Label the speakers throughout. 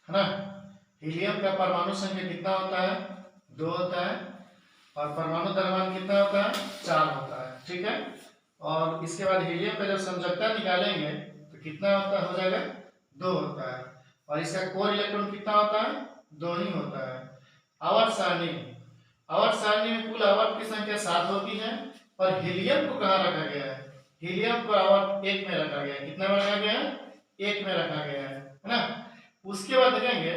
Speaker 1: है ना। हीलियम का परमाणु संख्या कितना होता है? 2 होता है और परमाणु द्रव्यमान कितना होता है? 4 होता है। ठीक है। और इसके बाद हीलियम का जब समझौता निकालेंगे तो कितना होता हो जाएगा? 2 होता है। और इसका कोर इलेक्ट्रॉन कितना होता है? 2 ही होता है। आवर्त सारणी में कुल आवर्त की संख्या 7 होती है और हीलियम को कहाँ रखा गया है? हीलियम को आवर्त 1 में रखा गया है। कितना में रखा गया है? 1 में रखा गया है ना। उसके बाद देखेंगे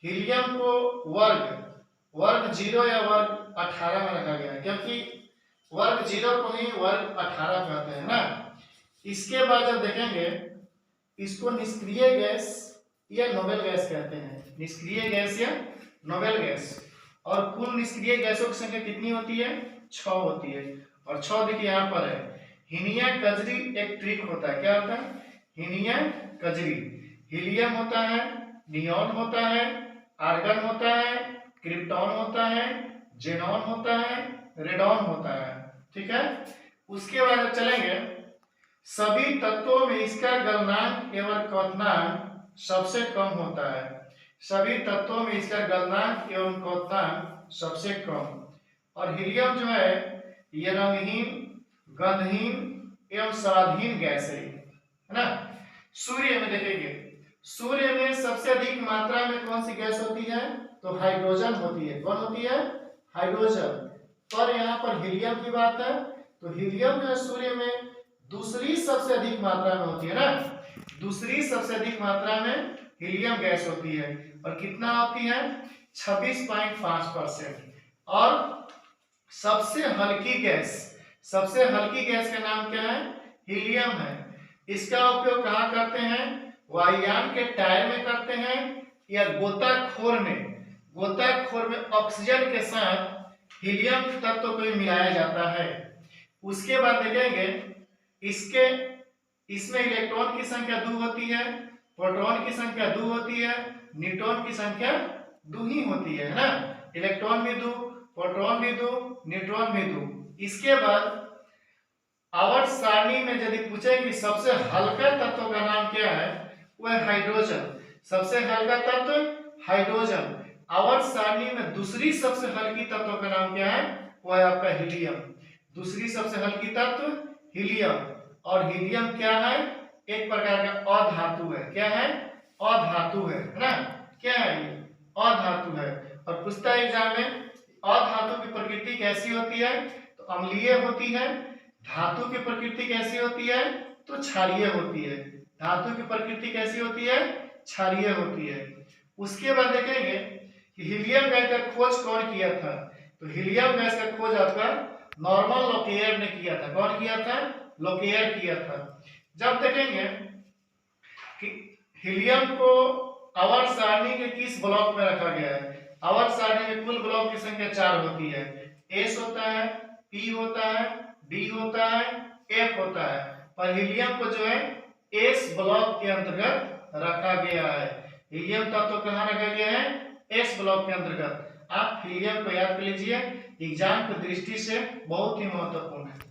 Speaker 1: हीलियम को वर्ग 0 या वर्ग 18 में रखा गया है, क्योंकि वर्ग 0 को ही वर्ग 18 कहते हैं ना। इसके बाद जब देखेंगे इसको निष्क्रिय गैस या नोबेल गैस कहते हैं। निष्क्रिय गैस या नोबेल गैस। और कुल निष्क्रिय गैसों की संख्या कितनी होती है? 6 होती है। और 6 देखिए यहाँ पर है। हीनिया कजरी एक ट्रिक होता है। क्या होता है? हीनिया कजरी। हीलियम होता है, नियॉन होता है, आर्गन होता है, क्रिप्टॉन होता है, जेनॉन होता है, रेडॉन होता है। ठीक है। उसके बाद चलेंगे सभी तत्वों में इसका गलनांक एवं क्वथनांक सबसे कम होता है। सभी तत्वों में इसका गलनांक एवं क्वथनांक सबसे कम। और हीलियम जो है ये रंगहीन, गंधहीन एवं स्वादहीन गैस है ना। सूर्य में देखेंगे, सूर्य में सबसे अधिक मात्रा में कौन सी गैस होती है? तो हाइड्रोजन होती है। कौन होती है? हाइड्रोजन। पर यहाँ पर हीलियम की बात है तो हीलियम जो है सूर्य में दूसरी सबसे अधिक मात्रा में होती है ना। दूसरी सबसे अधिक मात्रा में हीलियम गैस होती है और कितना होती है? 26.5%। और सबसे हल्की गैस का नाम क्या है? हीलियम है। इसका उपयोग कहाँ करते हैं? वायुयान के टायर में करते हैं या गोताखोर में ऑक्सीजन के साथ हीलियम तत्व को मिलाया जाता है। उसके बाद देखेंगे इसमें इलेक्ट्रॉन की संख्या 2 होती है, प्रोटॉन की संख्या 2 होती है, न्यूट्रॉन की संख्या 2 ही होती है ना। इलेक्ट्रॉन भी 2, प्रोटॉन भी 2, न्यूट्रॉन भी 2। इसके बाद आवर्त सारणी में यदि पूछे कि सबसे हल्का तत्व का नाम क्या है? वो है हाइड्रोजन। सबसे हल्का तत्व हाइड्रोजन। आवर्त सारणी में दूसरी सबसे हल्की तत्व का नाम क्या है? वो है आपका हीलियम। दूसरी सबसे हल्की तत्व हीलियम। और हीलियम क्या है? एक प्रकार का अधातु है। क्या है? अधातु है ना। क्या है ये? अधातु है। और पूछता है एग्जाम में अधातु की प्रकृति कैसी होती है? तो अम्लीय होती है। धातु की प्रकृति कैसी होती है? तो क्षारीय होती है। धातु की प्रकृति कैसी होती है? क्षारीय होती है। उसके बाद देखेंगे कि हीलियम गैस का खोज कौन किया था? तो हीलियम गैस का खोज आपका नॉर्मन लोकेयर ने किया था। कौन किया था? लोकेयर किया था। जब देखेंगे कि हीलियम को आवर्त सारणी के किस ब्लॉक में रखा गया है? आवर्त सारणी में कुल ब्लॉक की संख्या 4 होती है। एस होता है, पी होता है, डी होता है, एफ होता है। पर हीलियम को जो है एस ब्लॉक के अंतर्गत रखा गया है। हीलियम तत्व कहाँ रखा गया है? एस ब्लॉक के अंतर्गत। आप हीलियम को याद कर लीजिए, एग्जाम की दृष्टि से बहुत ही महत्वपूर्ण है।